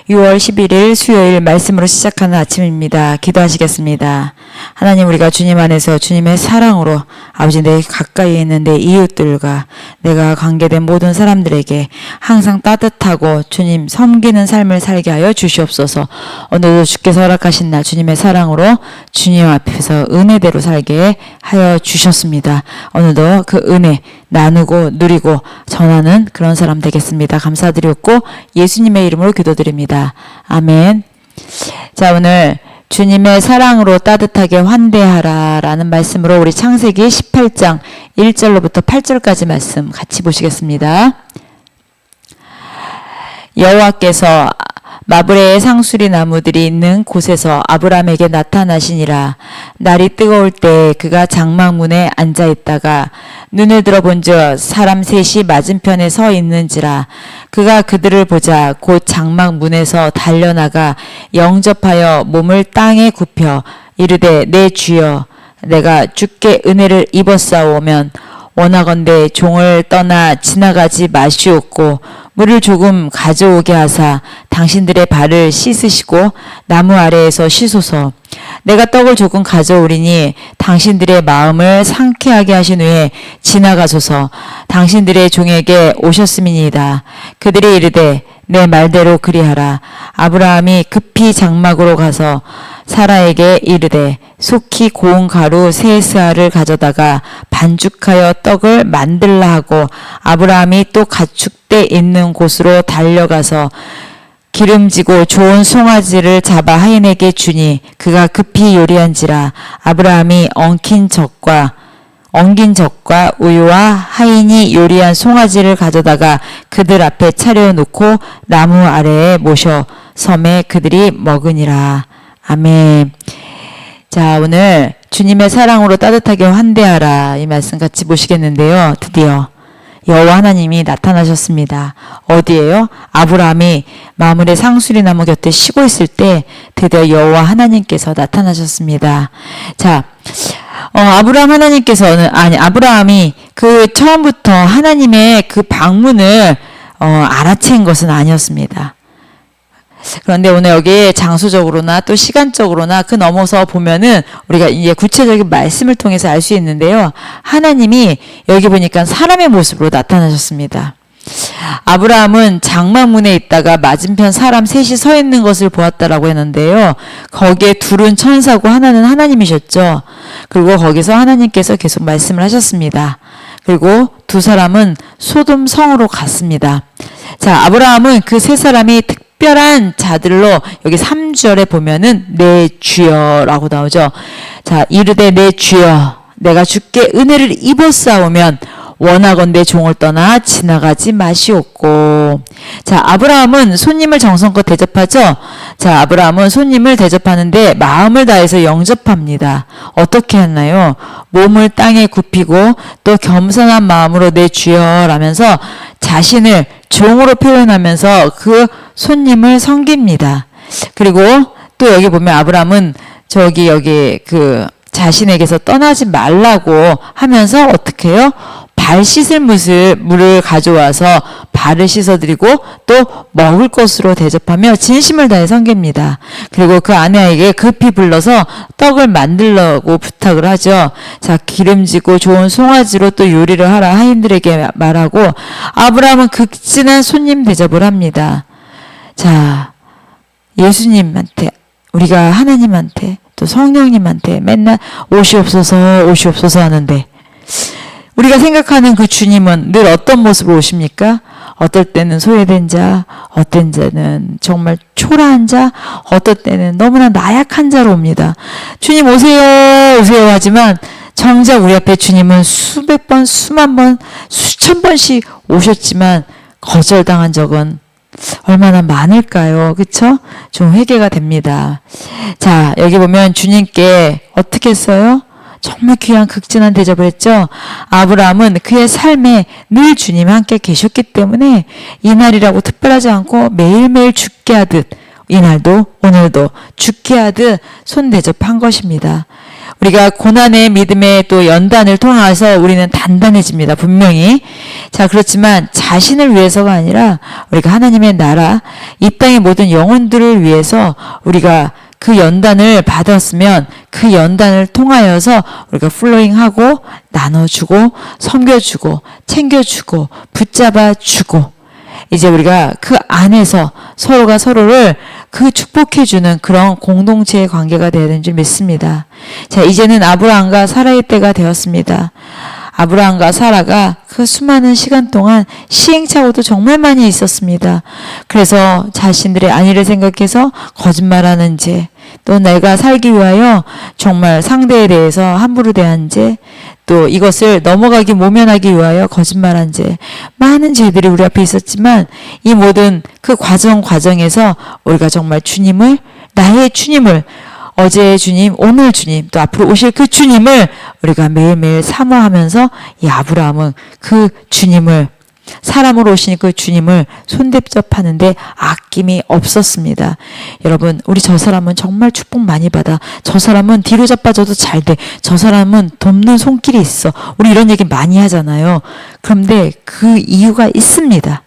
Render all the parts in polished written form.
6월 11일 수요일 말씀으로 시작하는 아침입니다. 기도하시겠습니다. 하나님, 우리가 주님 안에서 주님의 사랑으로 아버지 내 가까이 있는 내 이웃들과 내가 관계된 모든 사람들에게 항상 따뜻하고 주님 섬기는 삶을 살게 하여 주시옵소서. 오늘도 주께서 허락하신 날 주님의 사랑으로 주님 앞에서 은혜대로 살게 하여 주셨습니다. 오늘도 그 은혜 나누고 누리고 전하는 그런 사람 되겠습니다. 감사드렸고 예수님의 이름으로 기도드립니다. 아멘. 자, 오늘 주님의 사랑으로 따뜻하게 환대하라 라는 말씀으로 우리 창세기 18장 1절로부터 8절까지 말씀 같이 보시겠습니다. 여호와께서 마브레의 상수리 나무들이 있는 곳에서 아브람에게 나타나시니라. 날이 뜨거울 때 그가 장막문에 앉아 있다가 눈을 들어본즉 사람 셋이 맞은편에 서 있는지라. 그가 그들을 보자 곧 장막문에서 달려나가 영접하여 몸을 땅에 굽혀 이르되 내 주여 내가 주께 은혜를 입었사오면 원하건대 종을 떠나 지나가지 마시옵고 물을 조금 가져오게 하사 당신들의 발을 씻으시고 나무 아래에서 쉬소서. 내가 떡을 조금 가져오리니 당신들의 마음을 상쾌하게 하신 후에 지나가소서. 당신들의 종에게 오셨음이니이다. 그들이 이르되 내 말대로 그리하라. 아브라함이 급히 장막으로 가서 사라에게 이르되 속히 고운 가루 세 스아를 가져다가 반죽하여 떡을 만들라 하고 아브라함이 또 가축대 있는 곳으로 달려가서 기름지고 좋은 송아지를 잡아 하인에게 주니 그가 급히 요리한지라. 아브라함이 엉킨 젖과 우유와 하인이 요리한 송아지를 가져다가 그들 앞에 차려놓고 나무 아래에 모셔 섬에 그들이 먹으니라. 아멘. 자, 오늘 주님의 사랑으로 따뜻하게 환대하라 이 말씀 같이 보시겠는데요. 드디어 여호와 하나님이 나타나셨습니다. 어디에요? 아브라함이 마므레 상수리 나무 곁에 쉬고 있을 때 드디어 여호와 하나님께서 나타나셨습니다. 자, 아브라함이 그 처음부터 하나님의 그 방문을 알아챈 것은 아니었습니다. 그런데 오늘 여기 장소적으로나 또 시간적으로나 그 넘어서 보면은 우리가 이제 구체적인 말씀을 통해서 알 수 있는데요. 하나님이 여기 보니까 사람의 모습으로 나타나셨습니다. 아브라함은 장막문에 있다가 맞은편 사람 셋이 서 있는 것을 보았다라고 했는데요. 거기에 둘은 천사고 하나는 하나님이셨죠. 그리고 거기서 하나님께서 계속 말씀을 하셨습니다. 그리고 두 사람은 소돔 성으로 갔습니다. 자, 아브라함은 그 세 사람이 특별한 자들로 여기 3절에 보면은 내 주여라고 나오죠. 자, 이르되 내 주여 내가 주께 은혜를 입었사오면 원하건대 종을 떠나 지나가지 마시옵고. 자, 아브라함은 손님을 정성껏 대접하죠. 자, 아브라함은 손님을 대접하는데 마음을 다해서 영접합니다. 어떻게 했나요? 몸을 땅에 굽히고 또 겸손한 마음으로 내 주여라면서 자신을 종으로 표현하면서 그 손님을 섬깁니다. 그리고 또 여기 보면 아브라함은 여기 그 자신에게서 떠나지 말라고 하면서 어떻게 해요? 발 씻을 물을 가져와서 발을 씻어드리고 또 먹을 것으로 대접하며 진심을 다해 섬깁니다. 그리고 그 아내에게 급히 불러서 떡을 만들라고 부탁을 하죠. 자, 기름지고 좋은 송아지로 또 요리를 하라 하인들에게 말하고 아브라함은 극진한 손님 대접을 합니다. 자, 예수님한테 우리가 하나님한테 또 성령님한테 맨날 오시옵소서 오시옵소서 하는데 우리가 생각하는 그 주님은 늘 어떤 모습으로 오십니까? 어떨 때는 소외된 자, 어떤 때는 정말 초라한 자, 어떨 때는 너무나 나약한 자로 옵니다. 주님 오세요 오세요 하지만 정작 우리 앞에 주님은 수백 번, 수만 번, 수천 번씩 오셨지만 거절당한 적은 얼마나 많을까요? 그쵸? 좀 회개가 됩니다. 자, 여기 보면 주님께 어떻게 했어요? 정말 귀한 극진한 대접을 했죠. 아브라함은 그의 삶에 늘 주님이 함께 계셨기 때문에 이날이라고 특별하지 않고 매일매일 죽게 하듯 이날도 오늘도 죽게 하듯 손 대접한 것입니다. 우리가 고난의 믿음의 또 연단을 통해서 우리는 단단해집니다. 분명히. 자, 그렇지만 자신을 위해서가 아니라 우리가 하나님의 나라, 이 땅의 모든 영혼들을 위해서 우리가 그 연단을 받았으면 그 연단을 통하여서 우리가 플로잉하고 나눠주고 섬겨주고 챙겨주고 붙잡아주고 이제 우리가 그 안에서 서로가 서로를 그 축복해주는 그런 공동체의 관계가 되어야 되는 줄 믿습니다. 자, 이제는 아브라함과 사라의 때가 되었습니다. 아브라함과 사라가 그 수많은 시간 동안 시행착오도 정말 많이 있었습니다. 그래서 자신들의 안위를 생각해서 거짓말하는 죄, 또 내가 살기 위하여 정말 상대에 대해서 함부로 대한 죄, 또 이것을 넘어가기 모면하기 위하여 거짓말한 죄, 많은 죄들이 우리 앞에 있었지만 이 모든 그 과정에서 우리가 정말 주님을, 나의 주님을, 어제의 주님, 오늘 주님, 또 앞으로 오실 그 주님을 우리가 매일매일 사모하면서 이 아브라함은 그 주님을, 사람으로 오신 그 주님을 손대접하는데 아낌이 없었습니다. 여러분, 우리 저 사람은 정말 축복 많이 받아. 저 사람은 뒤로 자빠져도 잘 돼. 저 사람은 돕는 손길이 있어. 우리 이런 얘기 많이 하잖아요. 그런데 그 이유가 있습니다.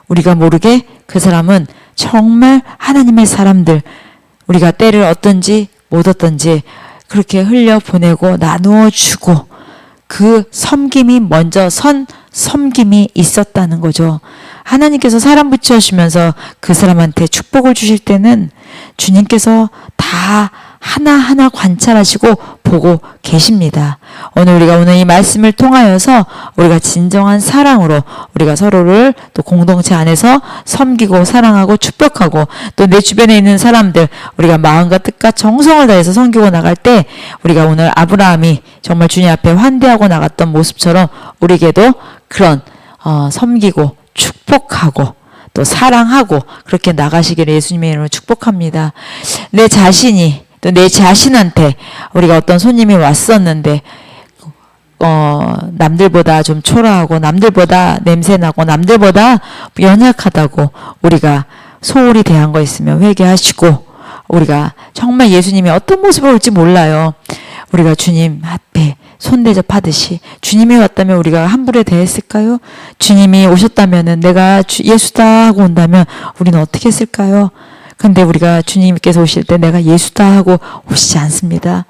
우리가 모르게 그 사람은 정말 하나님의 사람들, 우리가 때를 얻든지 못 얻든지 그렇게 흘려보내고 나누어 주고 그 섬김이 먼저 섬김이 있었다는 거죠. 하나님께서 사람 붙여주시면서 그 사람한테 축복을 주실 때는 주님께서 다 하나하나 관찰하시고 보고 계십니다. 오늘 이 말씀을 통하여서 우리가 진정한 사랑으로 우리가 서로를 또 공동체 안에서 섬기고 사랑하고 축복하고 또 내 주변에 있는 사람들 우리가 마음과 뜻과 정성을 다해서 섬기고 나갈 때 우리가 오늘 아브라함이 정말 주님 앞에 환대하고 나갔던 모습처럼 우리에게도 그런 섬기고 축복하고 또 사랑하고 그렇게 나가시기를 예수님의 이름으로 축복합니다. 내 자신이 또 내 자신한테 우리가 어떤 손님이 왔었는데 남들보다 좀 초라하고 남들보다 냄새나고 남들보다 연약하다고 우리가 소홀히 대한 거 있으면 회개하시고 우리가 정말 예수님이 어떤 모습으로 올지 몰라요. 우리가 주님 앞에 손대접하듯이 주님이 왔다면 우리가 함부로 대했을까요? 주님이 오셨다면 내가 예수다 하고 온다면 우리는 어떻게 했을까요? 근데 우리가 주님께서 오실 때 내가 예수다 하고 오시지 않습니다.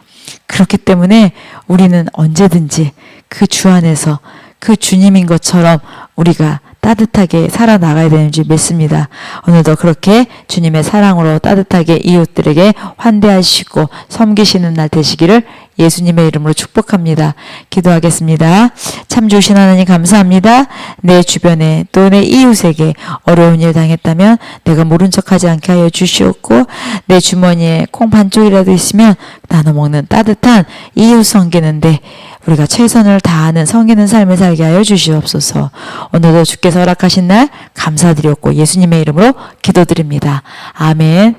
그렇기 때문에 우리는 언제든지 그 주 안에서 그 주님인 것처럼 우리가 따뜻하게 살아나가야 되는 줄 믿습니다. 오늘도 그렇게 주님의 사랑으로 따뜻하게 이웃들에게 환대하시고 섬기시는 날 되시기를 예수님의 이름으로 축복합니다. 기도하겠습니다. 참 좋으신 하나님 감사합니다. 내 주변에 또 내 이웃에게 어려운 일 당했다면 내가 모른 척하지 않게 하여 주시옵고 내 주머니에 콩 반쪽이라도 있으면 나눠 먹는 따뜻한 이웃 섬기는데 우리가 최선을 다하는 섬기는 삶을 살게 하여 주시옵소서. 오늘도 주께서 허락하신 날 감사드렸고 예수님의 이름으로 기도드립니다. 아멘.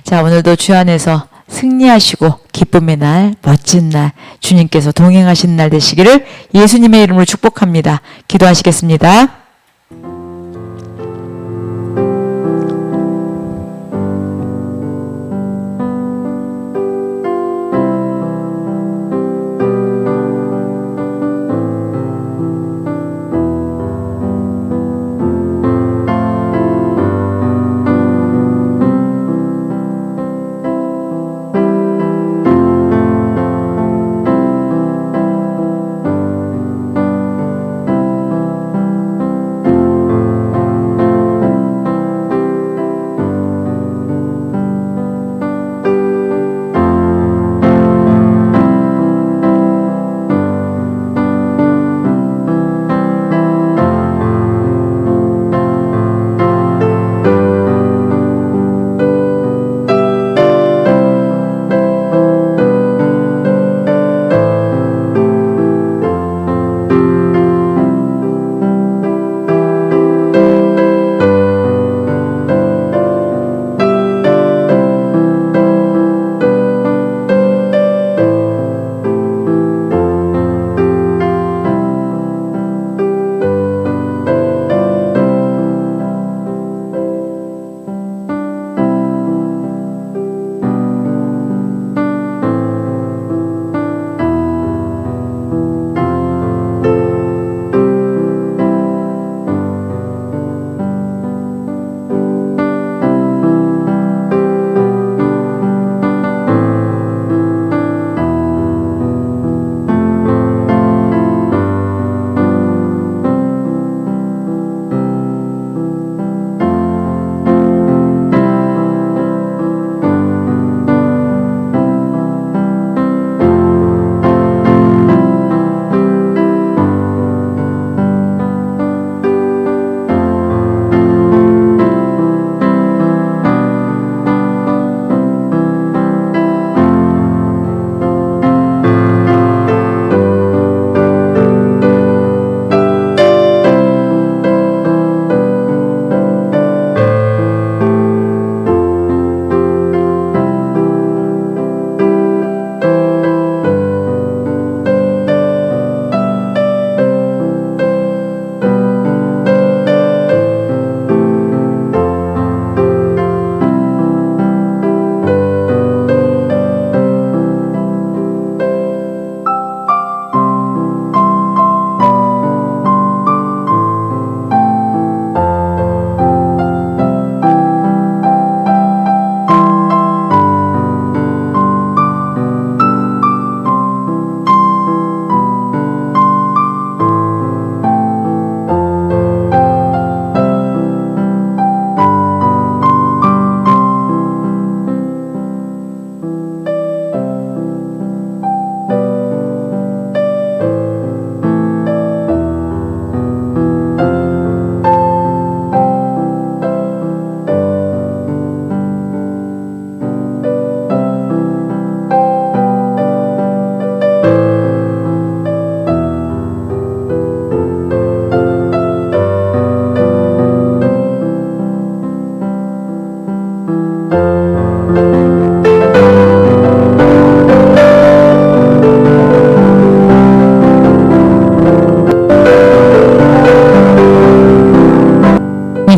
자, 오늘도 주 안에서 승리하시고 기쁨의 날, 멋진 날, 주님께서 동행하신 날 되시기를 예수님의 이름으로 축복합니다. 기도하시겠습니다.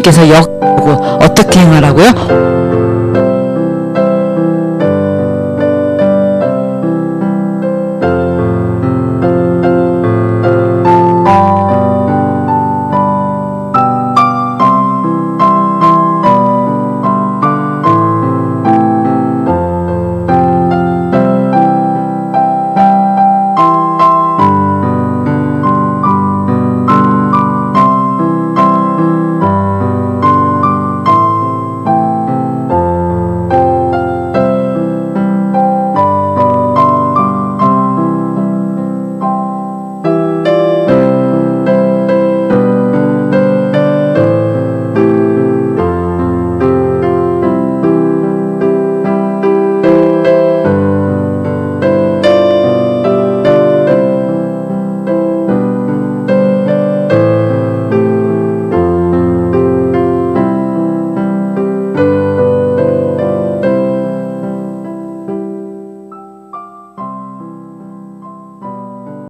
하나님께서 어떻게 행하라고요?